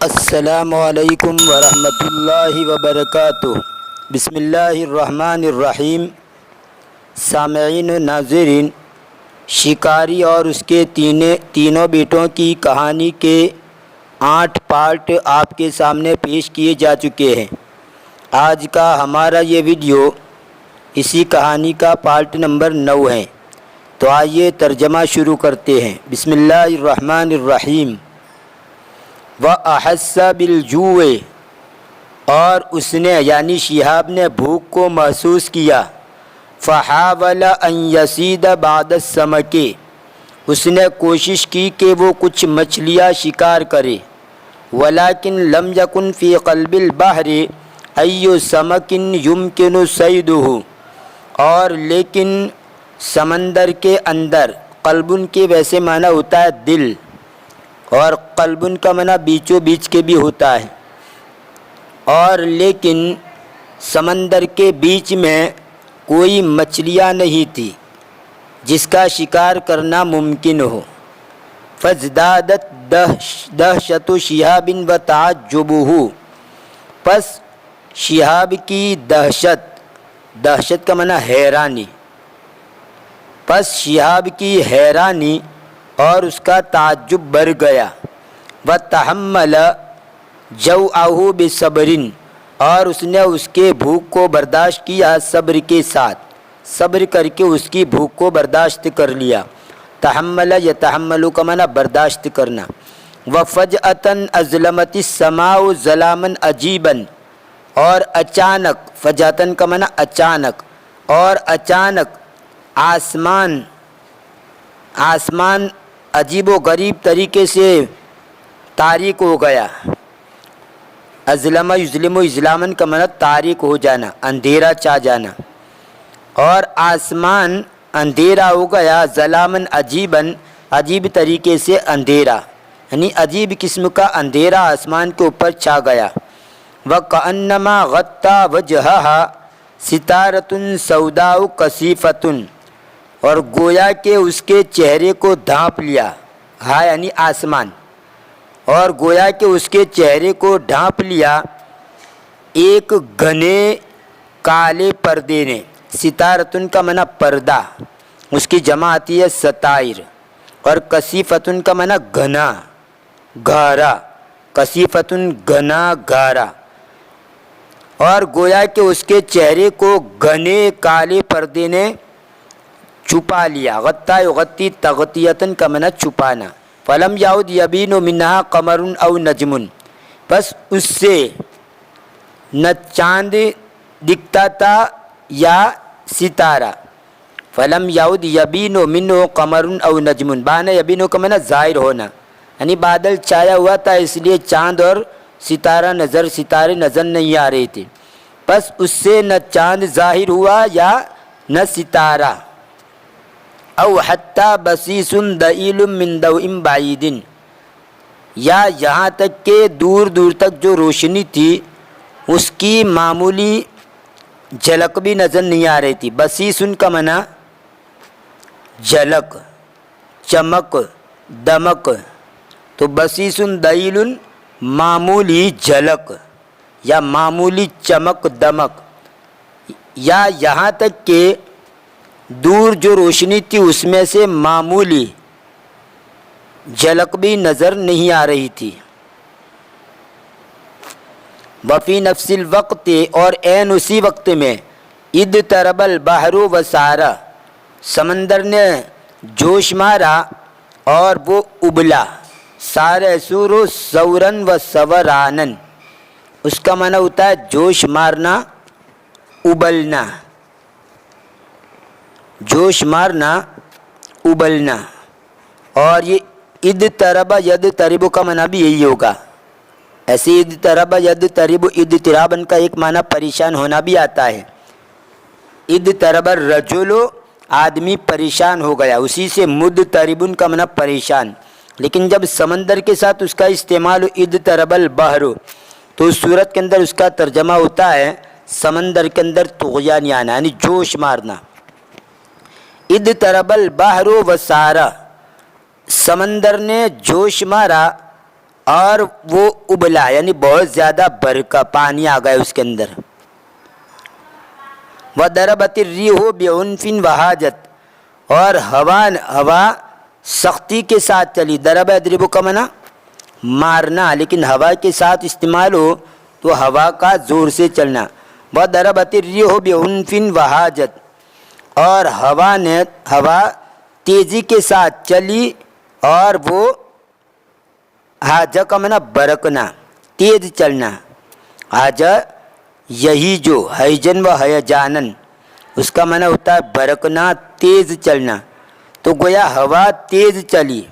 السلام علیکم ورحمۃ اللہ وبرکاتہ۔ بسم اللہ الرحمن الرحیم۔ سامعین و ناظرین، شکاری اور اس کے تینوں بیٹوں کی کہانی کے 8 پارٹ آپ کے سامنے پیش کیے جا چکے ہیں۔ آج کا ہمارا یہ ویڈیو اسی کہانی کا پارٹ نمبر 9 ہے۔ تو آئیے ترجمہ شروع کرتے ہیں۔ بسم اللہ الرحمن الرحیم۔ وَأَحَسَّ بِالْجُوعِ، اور اس نے یعنی شہاب نے بھوک کو محسوس کیا۔ فَحَاوَلَ أَنْ يَصِيدَ بَعْدَ السَّمَكِ، اس نے کوشش کی کہ وہ کچھ مچھلیاں شکار کرے۔ وَلَكِنْ لَمْ يَكُنْ فِي قَلْبِ الْبَحْرِ أَيُّ سَمَكٍ يُمْكِنُ صَيْدُهُ، اور لیکن سمندر کے اندر، قلبن کے ویسے معنی ہوتا ہے دل، اور قلبن کا معنی بیچو بیچ کے بھی ہوتا ہے، اور لیکن سمندر کے بیچ میں کوئی مچھلیاں نہیں تھی جس کا شکار کرنا ممکن ہو۔ فَازْدَادَتْ دَهْشَةُ شِهَابٍ وَتَعَجُّبُهُ، پس شہاب کی دہشت کا معنی حیرانی، پس شہاب کی حیرانی اور اس کا تعجب بڑھ گیا۔ وَتَحَمَّلَ جَوْعَهُ بِصَبْرٍ، اور اس نے اس کے بھوک کو برداشت کیا صبر کے ساتھ، صبر کر کے اس کی بھوک کو برداشت کر لیا۔ تحمل یتحمل کا معنی برداشت کرنا۔ وَفَجْأَةً أَظْلَمَتِ السَّمَاءُ ظَلَامًا عَجِيبًا، اور اچانک، فجأةً کا معنی اچانک، اور اچانک آسمان عجیب و غریب طریقے سے تاریک ہو گیا۔ ازلم یظلم اظلاما کا معنی تاریک ہو جانا، اندھیرا چھا جانا، اور آسمان اندھیرا ہو گیا۔ ظلاما عجیبا، عجیب طریقے سے اندھیرا، یعنی عجیب قسم کا اندھیرا آسمان کے اوپر چھا گیا۔ وَكَأَنَّمَا غَطَّى وَجْهَهَا سِتَارَةٌ سَوْدَاءُ كَثِيفَةٌ، اور گویا کہ اس کے چہرے کو ڈھانپ لیا، ہاں یعنی آسمان، اور گویا کہ اس کے چہرے کو ڈھانپ لیا ایک گھنے کالے پردے نے۔ ستارتن کا معنی پردہ، اس کی جمع آتی ہے ستائر، اور کثیفتن کا معنی گھنا گہرا، کثیفتن گھنا گہرا، اور گویا کہ اس کے چہرے کو گھنے کالے پردے نے چھپا لیا۔ غطّیٰ یغطی تغطیۃً کا معنی چھپانا۔ فلم یعد یبین منہا قمر او نجم، بس اس سے نہ چاند دکھتا تھا یا ستارہ۔ فلم یعد یبین منہ قمر او نجم، بانا یبین کا معنی ظاہر ہونا، یعنی بادل چھایا ہوا تھا اس لیے چاند اور ستارے نظر نہیں آ رہے تھے، بس اس سے نہ چاند ظاہر ہوا یا نہ ستارہ۔ او حتی بصیص ضئیل من ضوء بعید، یا یہاں تک کہ دور دور تک جو روشنی تھی اس کی معمولی جھلک بھی نظر نہیں آ رہی تھی۔ بصیص کا معنی جھلک، چمک، دمک، تو بصیص ضئیل معمولی جھلک یا معمولی چمک دمک، یا یہاں تک کہ دور جو روشنی تھی اس میں سے معمولی جھلک بھی نظر نہیں آ رہی تھی۔ وفی نفس الوقت، اور عین اسی وقت میں، اضطرب البحر وسار، سمندر نے جوش مارا اور وہ ابلا۔ سار یسور سورا و سورانا، اس کا معنی ہوتا ہے جوش مارنا، ابلنا، جوش مارنا، ابلنا، اور یہ اضطرب یضطرب کا معنی بھی یہی ہوگا۔ ایسے اضطرب یضطرب اضطرابا کا ایک معنی پریشان ہونا بھی آتا ہے۔ اضطرب الرجل، آدمی پریشان ہو گیا، اسی سے مضطرب کا معنی پریشان، لیکن جب سمندر کے ساتھ اس کا استعمال اضطرب البحر تو اس صورت کے اندر اس کا ترجمہ ہوتا ہے سمندر کے اندر طغیان آنا، یعنی جوش مارنا۔ اضطرب البحر وسارا، سمندر نے جوش مارا اور وہ ابلا یعنی بہت زیادہ برقع پانی آ گیا اس کے اندر. وَضَرَبَتِ الرِّيحُ بِعُنْفٍ وَحَاجَتْ اور ہوا سختی کے ساتھ چلی. ضرب یضرب کا معنی مارنا، لیکن ہوا کے ساتھ استعمال ہو تو ہوا کا زور سے چلنا. وَضَرَبَتِ الرِّيحُ بِعُنْفٍ وَحَاجَتْ اور ہوا تیزی کے ساتھ چلی اور وہ حاجہ کا معنی برکنا تیز چلنا. حاجہ یہی جو ہیجن و ہیجانن اس کا معنی ہوتا ہے برکنا تیز چلنا. تو گویا ہوا تیز چلی،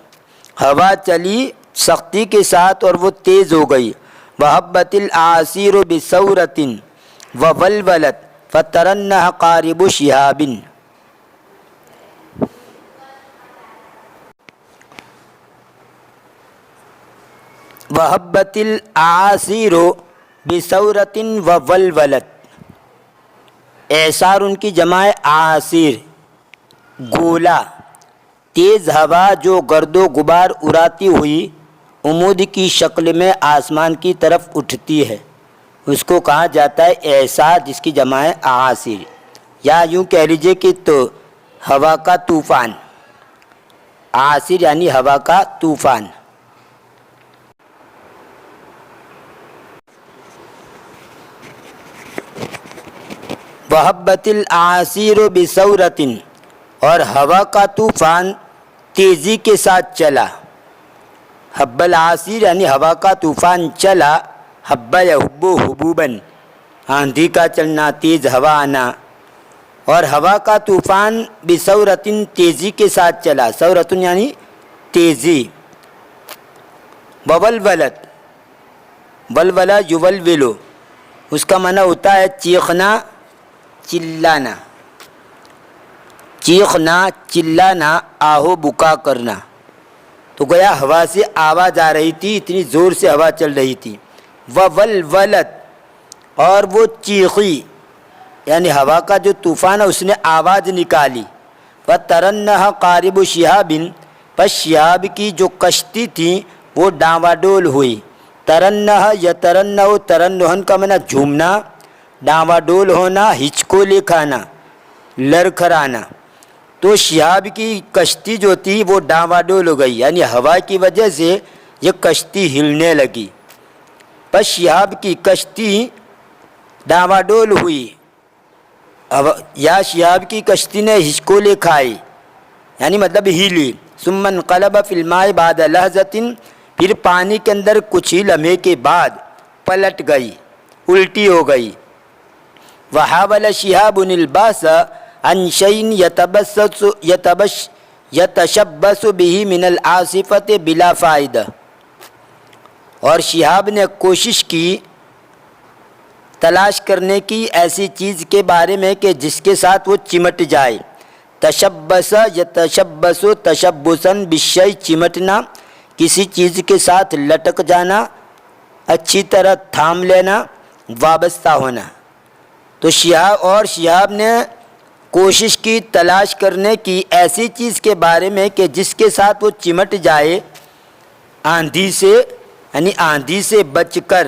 ہوا چلی سختی کے ساتھ اور وہ تیز ہو گئی. وَحَبَّتِ الْأَعَاصِيرُ بِثَوْرَةٍ وَوَلْوَلَتْ فَتَرَنَّهَا قَارِبُ شِهَابٍ. وَحَبَّتِ الْأَعَاصِيرُ بِثَوْرَةٍ وَوَلْوَلَتْ اعصار ان کی جمع اعاصیر، گولا تیز ہوا جو گرد و غبار اڑاتی ہوئی عمود کی شکل میں آسمان کی طرف اٹھتی ہے، اس کو کہا جاتا ہے اعصار، جس کی جمع ہے اعاصیر. یا یوں کہہ لیجئے کہ تو ہوا کا طوفان. اعاصیر یعنی ہوا کا طوفان. وَحَبَّتِ الْأَعَاصِيرُ بِثَوْرَةٍ اور ہوا کا طوفان تیزی کے ساتھ چلا. حب العاصیر یعنی ہوا کا طوفان چلا. حب یحب حبوباً آندھی کا چلنا، تیز ہوا آنا. اور ہوا کا طوفان بثورتن تیزی کے ساتھ چلا. ثورتن یعنی تیزی. وولولت ولولا یولولو اس کا معنی ہوتا ہے چیخنا چلانا. چیخنا چلانا آہو بکا کرنا. تو گویا ہوا سے آواز آ رہی تھی، اتنی زور سے ہوا چل رہی تھی. وولولت اور وہ چیخی یعنی ہوا کا جو طوفان ہے اس نے آواز نکالی. وَتَرَنَّهَا قَارِبُ شِهَابٍ پس شہاب کی جو کشتی تھی وہ ڈاواڈول ہوئی. ترنّہ یترنّہ ترنّہن کا معنی جھومنا، ڈاواڈول ہونا، ہچکولے کھانا، لڑکھڑانا. تو شہاب کی کشتی جو تھی وہ ڈاواڈول ہو گئی، یعنی ہوا کی وجہ سے یہ کشتی ہلنے لگی. پس شہاب کی کشتی ڈاواڈول ہوئی یا شہاب کی کشتی نے ہچکولے کھائی یعنی مطلب ہلی. ثم انقلب فی الماء بعد لحظۃ پھر پانی کے اندر کچھ ہی لمحے کے بعد پلٹ گئی، الٹی ہو گئی. وحاول شہاب الباس عن شیء یتشبث به من العاصفۃ بلا فائدہ اور شہاب نے کوشش کی تلاش کرنے کی ایسی چیز کے بارے میں کہ جس کے ساتھ وہ چمٹ جائے. تشبث یتشبث تشبثاً بالشیء چمٹنا، کسی چیز کے ساتھ لٹک جانا، اچھی طرح تھام لینا، وابستہ ہونا. تو شہاب نے کوشش کی تلاش کرنے کی ایسی چیز کے بارے میں کہ جس کے ساتھ وہ چمٹ جائے، آندھی سے یعنی آندھی سے بچ کر،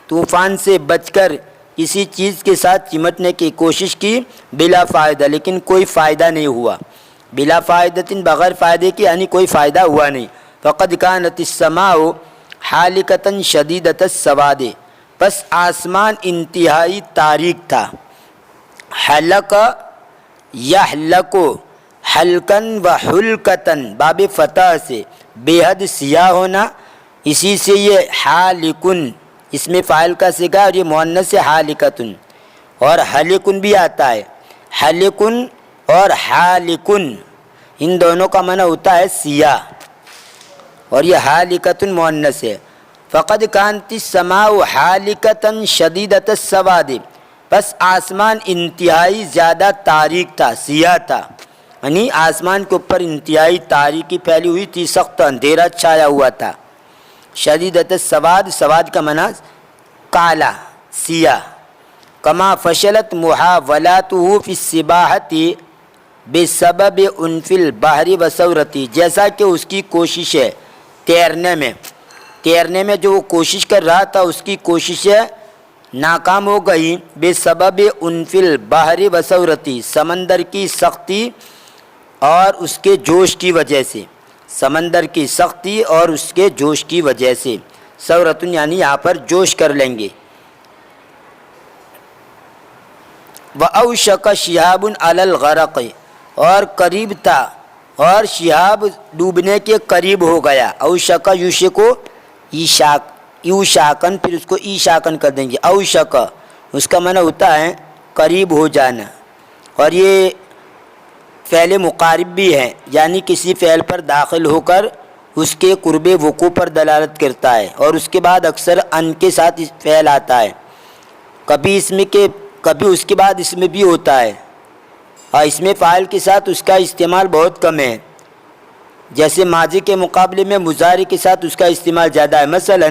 طوفان سے بچ کر کسی چیز کے ساتھ چمٹنے کی کوشش کی. بلا فائدہ لیکن کوئی فائدہ نہیں ہوا. بلا فائدۃ بغیر فائدے کی یعنی کوئی فائدہ ہوا نہیں. فقد كانت السماء حالکۃ شدیدۃ السواد پس آسمان انتہائی تاریک تھا. حلق یحلق حلقاً وحلقتاً باب فتح سے بے حد سیاہ ہونا، اسی سے یہ حالکن اس میں فاعل کا صیغہ اور یہ مؤنث سے حالکتن. اور حلقن بھی آتا ہے. حلقن اور حالکن ان دونوں کا معنی ہوتا ہے سیاہ اور یہ حالکتن مؤنث ہے. فقد كانت السماء حالکۃ شدیدۃ السواد بس آسمان انتہائی زیادہ تاریک تھا، سیاہ تھا، یعنی آسمان کے اوپر انتہائی تاریکی پھیلی ہوئی تھی، سخت اندھیرا چھایا ہوا تھا. شدیدۃ السواد، سواد کا معنی کالا سیاہ. کما فشلت محاولاتہ فی السباحۃ بسبب عنف البحر وثورتی جیسا کہ اس کی کوشش ہے تیرنے میں، تیرنے میں جو وہ کوشش کر رہا تھا اس کی کوششیں ناکام ہو گئی، بے سبب انفل بحری وسورتی، سمندر کی سختی اور اس کے جوش کی وجہ سے، سمندر کی سختی اور اس کے جوش کی وجہ سے، سورتن یعنی یہاں پر جوش کر لیں گے۔ وَأَوْشَكَ شِهَابٌ عَلَى الْغَرَقِ، اور قریب تھا، اور شہاب ڈوبنے کے قریب ہو گیا۔ اوشک یوشک یوشاکن، پھر اس کو ایشاکن کر دیں گے۔ اوشک اس کا معنی ہوتا ہے قریب ہو جانا، اور یہ فعل مقارب بھی ہے، یعنی کسی فعل پر داخل ہو کر اس کے قرب وقوع پر دلالت کرتا ہے، اور اس کے بعد اکثر ان کے ساتھ فعل آتا ہے، کبھی اس میں کبھی اس کے بعد اس میں بھی ہوتا ہے، اور اس میں فاعل کے ساتھ اس کا استعمال بہت کم ہے، جیسے ماضی کے مقابلے میں مضارع کے ساتھ اس کا استعمال زیادہ ہے۔ مثلا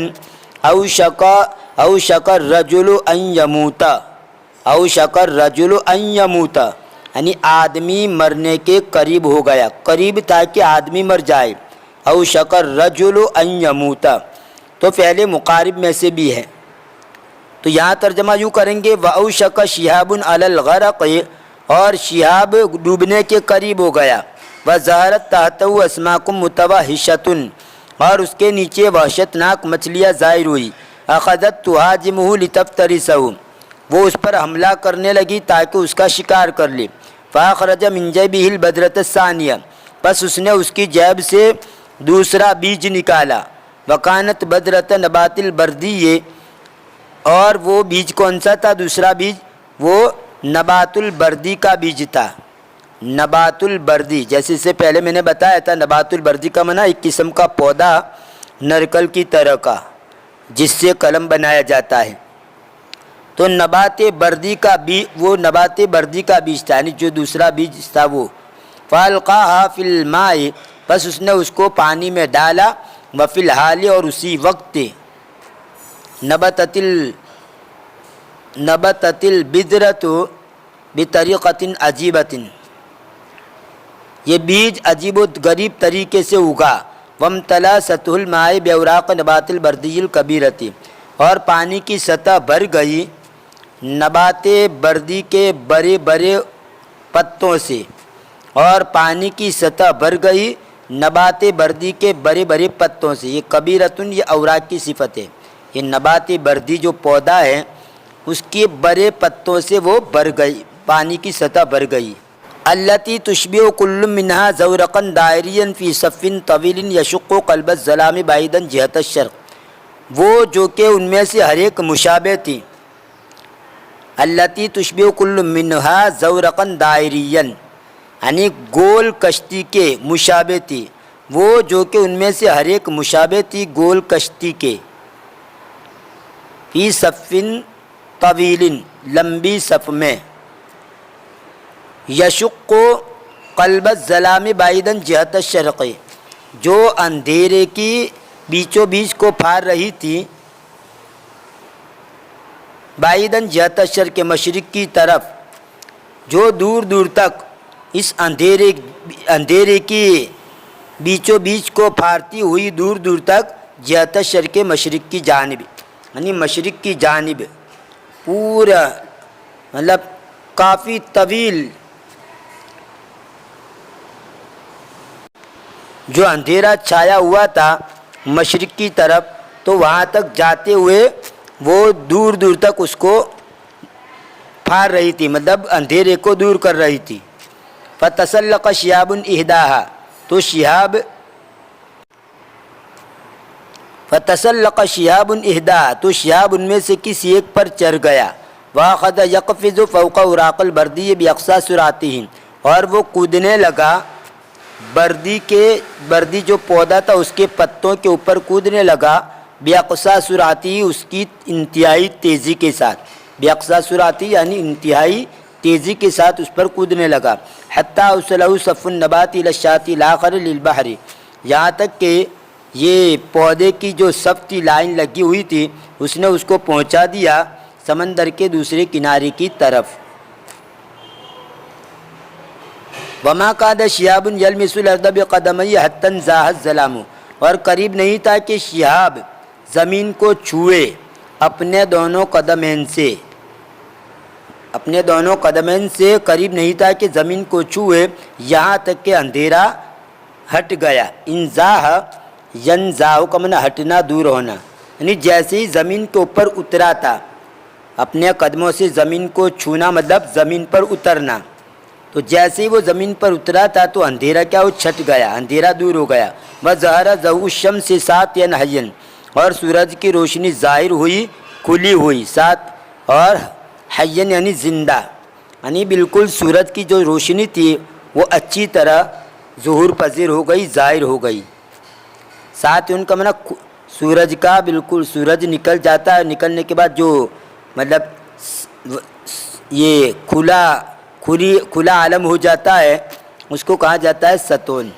اوشک الرجل ان یموت، اوشک الرجل ان یموت یعنی آدمی مرنے کے قریب ہو گیا، قریب تھا کہ آدمی مر جائے۔ اوشک الرجل ان یموت تو فعل مقارب میں سے بھی ہے، تو یہاں ترجمہ یوں کریں گے وَأَوْشَكَ شِهَابٌ عَلَى الْغَرَقِ، اور شہاب ڈوبنے کے قریب ہو گیا۔ وَظَهَرَتْ تَحْتَهُ أَسْمَاكٌ مُتَوَحِّشَةٌ، اور اس کے نیچے وحشت ناک مچھلیاں ظاہر ہوئی۔ أَخَذَتْ تُهَاجِمُهُ لِتَفْتَرِسَهُ، وہ اس پر حملہ کرنے لگی تاکہ اس کا شکار کر لے۔ فَأَخْرَجَ مِنْ جَيْبِهِ الْبَذْرَةَ الثَّانِيَةَ، پس اس نے اس کی جیب سے دوسرا بیج نکالا۔ وَكَانَتْ بَذْرَةَ نَبَاتِ الْبَرْدِيِّ، اور وہ بیج کون سا تھا؟ دوسرا بیج وہ نبات البردی کا بیج تھا۔ نبات البردی، جیسے اس سے پہلے میں نے بتایا تھا، نبات البردی کا معنی ایک قسم کا پودا نرکل کی طرح کا جس سے قلم بنایا جاتا ہے، تو نبات بردی کا وہ نبات بردی کا بیج تھا، یعنی جو دوسرا بیج تھا وہ۔ فَأَلْقَاهَا فِي الْمَاءِ، بس اس نے اس کو پانی میں ڈالا۔ وَفِي الْحَالِ، اور اسی وقت نبتت البذرۃ بطریقۃ عجیبۃ، یہ بیج عجیب و غریب طریقے سے اگا۔ وامتلا سطح الماء باوراق نبات البردی الکبیرۃ، اور پانی کی سطح بھر گئی نبات بردی کے بڑے بڑے پتوں سے، اور پانی کی سطح بھر گئی نبات بردی کے بڑے بڑے پتوں سے۔ یہ کبیرتن یہ اوراق کی صفت ہے، یہ نبات بردی جو پودا ہے اس کے بڑے پتوں سے وہ بھر گئی، پانی کی سطح بھر گئی۔ التی تشبہ کل منہا زورقا دائریا فی صف طویل یشق قلب الظلام بعیدا جہت الشرق، وہ جو کہ ان میں سے ہر ایک مشابہ تھی۔ التی تشبہ کل منہا زورقا دائریا یعنی گول کشتی کے مشابہ تھی، وہ جو کہ ان میں سے ہر ایک مشابہ تھی گول کشتی کے۔ فی صف طویل لمبی صف میں، یشق قلب الظلام بعیدا جہت الشرق جو اندھیرے کی بیچوں بیچ کو پھاڑ رہی تھی، بعیدا جہت الشرق مشرق کی طرف، جو دور دور تک اس اندھیرے کی بیچوں بیچ کو پھاڑتی ہوئی دور دور تک جہت الشرق مشرق کی جانب، یعنی مشرق کی جانب پورا مطلب کافی طویل جو اندھیرا چھایا ہوا تھا مشرق کی طرف، تو وہاں تک جاتے ہوئے وہ دور دور تک اس کو پھاڑ رہی تھی، مطلب اندھیرے کو دور کر رہی تھی۔ فتسلق شہاب احداہا، تو فتسلق شہاب احداہا، تو شہاب ان میں سے کسی ایک پر چڑھ گیا۔ واخذ یقفز فوق اوراق البردی باقصی سرعتہ، اور وہ کودنے لگا بردی جو پودا تھا اس کے پتوں کے اوپر کودنے لگا، باقصی سرعتہ اس کی انتہائی تیزی کے ساتھ، باقصی سرعتہ یعنی انتہائی تیزی کے ساتھ اس پر کودنے لگا۔ حتی اوصلہ صف النبات الی الشاطئ الاخر للبحر، یہاں تک کہ یہ پودے کی جو صف تھی لائن لگی ہوئی تھی اس نے اس کو پہنچا دیا سمندر کے دوسرے کنارے کی طرف۔ وما کاد شہاب یلمس الارض بقدمیہ حتی انزاح الظلام، اور قریب نہیں تھا کہ شہاب زمین کو چھوئے اپنے دونوں قدمین سے، اپنے دونوں قدمین سے قریب نہیں تھا کہ زمین کو چھوئے، یہاں تک کہ اندھیرا ہٹ گیا۔ انزاح ینزاح کا معنی ہٹنا، دور ہونا، یعنی جیسے ہی زمین کے اوپر اترا تھا، اپنے قدموں سے زمین کو چھونا مطلب زمین پر اترنا، تو جیسے ہی وہ زمین پر اترا تھا تو اندھیرا کیا ہو، چھٹ گیا، اندھیرا دور ہو گیا۔ وَظَهَرَ ضَوْءُ الشَّمْسِ سَاطِعًا حَيًّا، اور سورج کی روشنی ظاہر ہوئی، کھلی ہوئی، ساتھ اور حیّن یعنی زندہ، یعنی بالکل سورج کی جو روشنی تھی وہ اچھی طرح ظہور پذیر ہو گئی، ظاہر ہو گئی۔ ساتھ ان کا مطلب سورج کا بالکل سورج نکل جاتا ہے، نکلنے کے بعد جو مطلب یہ کھلا عالم ہو جاتا ہے، اس کو کہا جاتا ہے ستون۔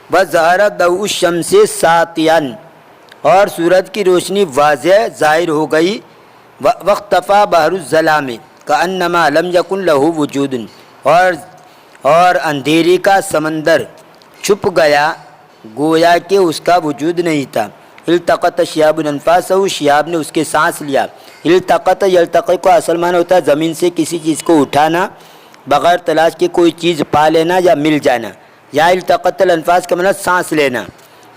وَظَهَرَ ضَوْءُ الشَّمْسِ سَاطِعًا، اور سورج کی روشنی واضح ظاہر ہو گئی۔ وَاخْتَفَى بَحْرُ الظَّلَامِ كَأَنَّمَا لَمْ يَكُنْ لَهُ وُجُودٌ، اور اندھیری کا سمندر چھپ گیا گویا کہ اس کا وجود نہیں تھا۔ التقط شہاب انفاسہ، شہاب نے اس کے سانس لیا۔ التقط یلتقی کو اصل معنی ہوتا ہے زمین سے کسی چیز کو اٹھانا، بغیر تلاش کے کوئی چیز پا لینا یا مل جانا، یا التقط الانفاس کا معنی سانس لینا۔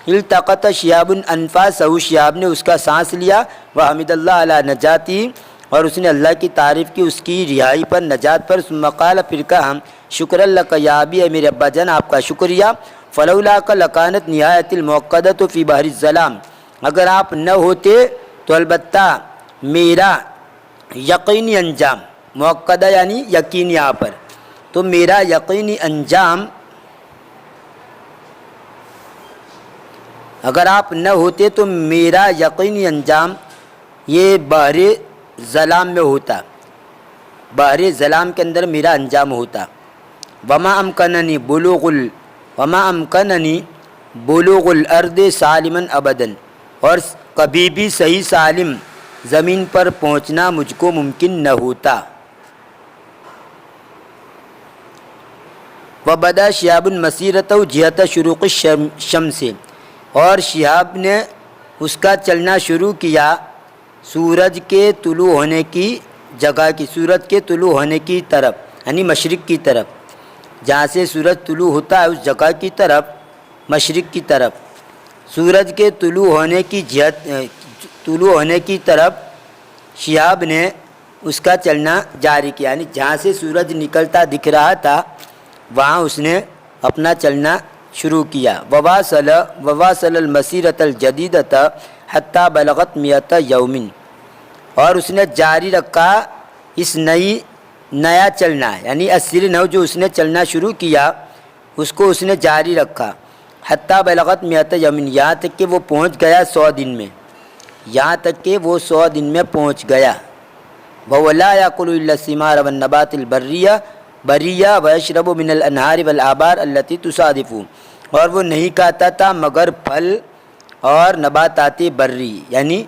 التقط شہاب انفاسہ، شہاب نے اس کا سانس لیا۔ وحمد اللہ علی نجاتی، اور اس نے اللہ کی تعریف کی اس کی رہائی پر، نجات پر۔ ثم قال، پھر کہا شکر لک یا ابی، اے میرے ابا جان آپ کا شکریہ۔ فلولاک لکانت نہایت الموقدۃ فی بحر الظلام، اگر آپ نہ ہوتے تو البتہ میرا یقینی انجام، موقدہ یعنی یقین، یہاں پر تو میرا یقینی انجام، اگر آپ نہ ہوتے تو میرا یقینی انجام یہ بحر ظلام میں ہوتا، بحر ظلام کے اندر میرا انجام ہوتا۔ وما امکننی بلوغ الارض سالما ابدا، اور کبھی بھی صحیح سالم زمین پر پہنچنا مجھ کو ممکن نہ ہوتا۔ وبدا شہاب مسیرتہ جہت شروق الشمس، اور شہاب نے اس کا چلنا شروع کیا سورج کے طلوع ہونے کی جگہ کی، سورج کے طلوع ہونے کی طرف، یعنی مشرق کی طرف، جہاں سے سورج طلوع ہوتا ہے اس جگہ کی طرف، مشرق کی طرف، سورج کے طلوع ہونے کی جہت، طلوع ہونے کی طرف شہاب نے اس کا چلنا جاری کیا، یعنی جہاں سے سورج نکلتا دکھ رہا تھا وہاں اس نے اپنا چلنا شروع کیا۔ وواصل المسیرۃ الجدیدۃ حتی بلغت 100 یوم، اور اس نے جاری رکھا اس نیا چلنا، یعنی اصل نو جو اس نے چلنا شروع کیا اس کو اس نے جاری رکھا۔ حتی بلغت 100 یوم، یہاں تک کہ وہ پہنچ گیا 100 دن میں، یہاں تک کہ وہ 100 دن میں پہنچ گیا۔ وَهُوَ لَا يَأْكُلُ إِلَّا الثِّمَارَ وَالنَّبَاتِ الْبَرِّيَّةَ وَيَشْرَبُ مِنَ الْأَنْهَارِ وَالْآبَارِ الَّتِي تُصَادِفُ، اور وہ نہیں کھاتا تھا مگر پھل اور نباتات بری، یعنی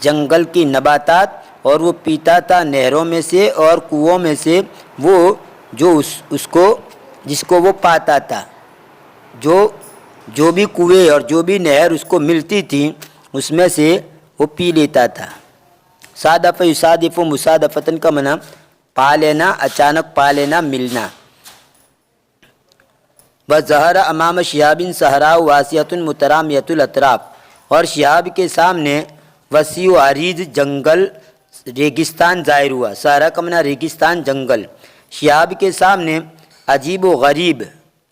جنگل کی نباتات، اور وہ پیتا تھا نہروں میں سے اور کنوؤں میں سے، وہ جو اس کو جس کو وہ پاتا تھا، جو بھی کنویں اور جو بھی نہر اس کو ملتی تھی اس میں سے وہ پی لیتا تھا۔ صادف یصادف مصادفتن کا معنی پا لینا، اچانک پا لینا، ملنا۔ وظہر امام شہاب صحراء واسعۃ مترامية الاطراف، اور شہاب کے سامنے وسیع و عریض جنگل ریگستان ظاہر ہوا۔ صحرا کا معنی ریگستان، جنگل۔ شہاب کے سامنے عجیب و غریب،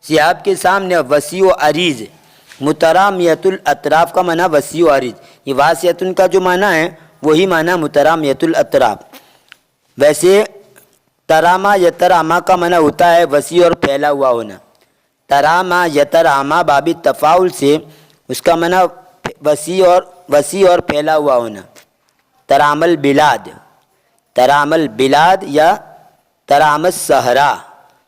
شہاب کے سامنے وسیع و عریض، مترامية الاطراف کا معنی وسیع و عریض، یہ واسعۃ کا جو معنی ہے وہی معنی مترامية الاطراف۔ ویسے تراما یتراما کا معنی ہوتا ہے وسیع اور پھیلا ہوا ہونا، تراما یتراما باب تفاعل سے اس کا معنی وسیع اور پھیلا ہوا ہونا۔ ترام البلاد یا ترام الصحرا،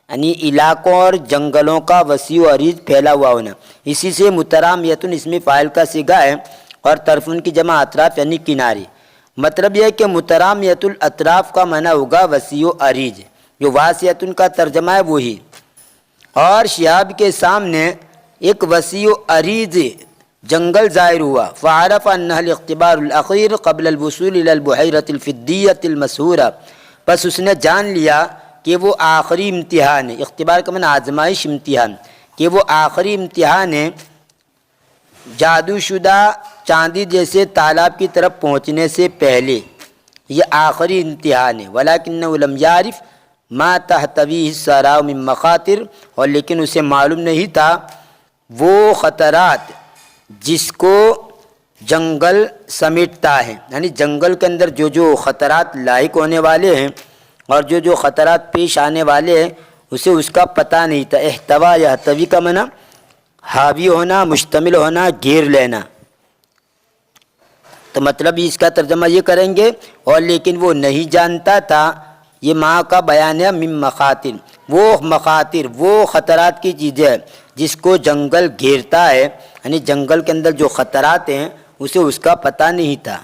یعنی علاقوں اور جنگلوں کا وسیع و عریض پھیلا ہوا ہونا۔ اسی سے مترامیتن اسم فاعل کا صیغہ ہے، اور طرفن کی جمع اطراف یعنی کنارے۔ مطلب یہ ہے کہ مترامیت الاطراف کا معنی ہوگا وسیع و عریض، جو واسعۃ کا ترجمہ ہے وہی۔ اور شہاب کے سامنے ایک وسیع و عریض جنگل ظاہر ہوا، فعرف انها الاختبار الاخیر قبل الوصول الى البحیرة الفدیة المسحورة، بس اس نے جان لیا کہ وہ آخری امتحان ہے، اختبار کا معنی آزمائش، امتحان، کہ وہ آخری امتحان ہے جادو شدہ چاندی جیسے تالاب کی طرف پہنچنے سے پہلے، یہ آخری امتحان ہے۔ ولیکنہ لم یعرف ما تحتویہ الصحراء من مخاطر، اور لیکن اسے معلوم نہیں تھا وہ خطرات جس کو جنگل سمیٹتا ہے، یعنی جنگل کے اندر جو خطرات لاحق ہونے والے ہیں اور جو خطرات پیش آنے والے ہیں اسے اس کا پتہ نہیں تھا۔ احتوا یحتوی کا معنی حاوی ہونا، مشتمل ہونا، گھیر لینا، تو مطلب اس کا ترجمہ یہ کریں گے اور لیکن وہ نہیں جانتا تھا، یہ ماں کا بیان ہے، من مخاطر، وہ مخاطر، وہ خطرات کی چیزیں جس کو جنگل گھیرتا ہے، یعنی جنگل کے اندر جو خطرات ہیں اسے اس کا پتہ نہیں تھا۔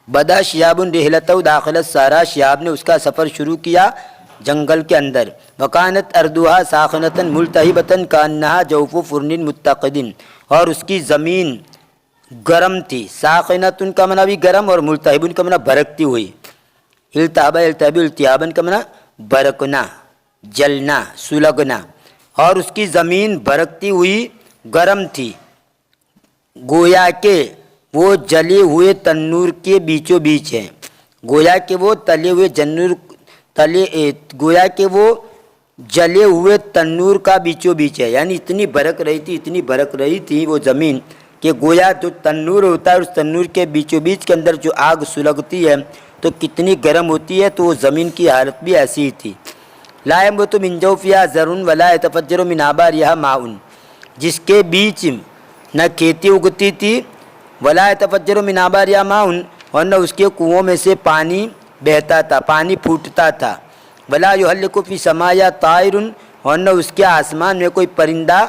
بدا شہاب رحلتہ داخل الصحراء، شہاب نے اس کا سفر شروع کیا جنگل کے اندر۔ وکانت ارضها ساخنۃ ملتہبۃ کانہا جوف فرن متقد، اور اس کی زمین گرم تھی، ساخنۃ کا معنی بھی گرم اور ملتہب کا معنی بھڑکتی ہوئی، التہب التہب التہابن کا معنی بھڑکنا، جلنا، سلگنا، اور اس کی زمین بھڑکتی ہوئی گرم تھی، گویا کہ وہ جلے ہوئے تنور کے بیچوں بیچ ہے، گویا کہ وہ گویا کہ وہ جلے ہوئے تنور کا بیچوں بیچ ہے، یعنی اتنی بھڑک رہی تھی وہ زمین کہ گویا جو تنور ہوتا ہے اس تنور کے بیچوں بیچ کے اندر جو آگ سلگتی ہے تو کتنی گرم ہوتی ہے، تو وہ زمین کی حالت بھی ایسی ہی تھی۔ لا ينبت من جوفها زرع ولا يتفجر من آبارها ماء، جس کے بیچ نہ کھیتی اگتی تھی، ولا يتفجر من آبارها ماء، اور نہ اس کے کنووں میں سے پانی بہتا تھا، پانی پھوٹتا تھا، ولا يحلق في سماء طائر، اور نہ اس کے آسمان میں کوئی پرندہ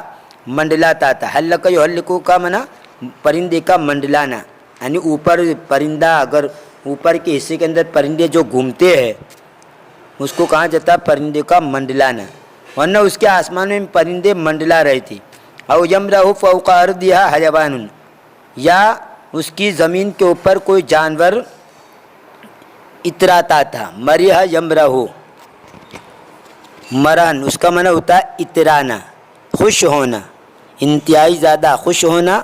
منڈلاتا تھا۔ حلق یحلق کا معنی پرندے کا منڈلانا، یعنی اوپر پرندہ، اگر اوپر کے حصے کے اندر پرندے جو گھومتے ہیں اس کو کہا جاتا ہے پرندے کا منڈلانا، ورنہ اس کے آسمان میں پرندے منڈلا رہے تھے۔ او یمرہ فوق ارضها حیوان، یا اس کی زمین کے اوپر کوئی جانور اتراتا تھا، مریح یمرہ، مرہن اس کا معنی ہوتا ہے اترانا، خوش ہونا، انتہائی زیادہ خوش ہونا،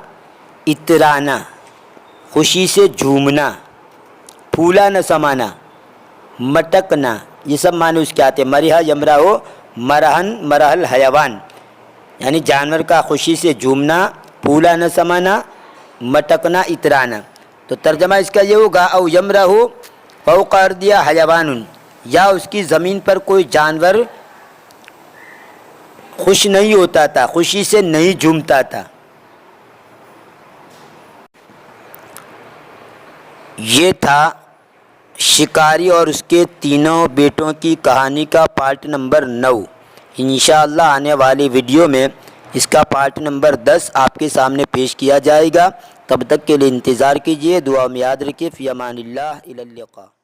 اترانا، خوشی سے جھومنا، پھولا نہ سمانا، مٹکنا، یہ سب معنی اس کے آتے ہیں۔ مریحہ یمرہ ہو، مرہن مرحل حیوان، یعنی جانور کا خوشی سے جھومنا، پھولا نہ سمانا، مٹکنا، اترانا۔ تو ترجمہ اس کا یہ ہوگا او یمرہ ہو فوق ارضها حیوان، یا اس کی زمین پر کوئی جانور خوش نہیں ہوتا تھا، خوشی سے نہیں جھومتا تھا۔ یہ تھا شکاری اور اس کے تینوں بیٹوں کی کہانی کا پارٹ نمبر 9۔ انشاءاللہ آنے والی ویڈیو میں اس کا پارٹ نمبر 10 آپ کے سامنے پیش کیا جائے گا۔ تب تک کے لیے انتظار کیجیے، دعا میں یاد رکھیے۔ فی امان اللہ، الی اللقاء۔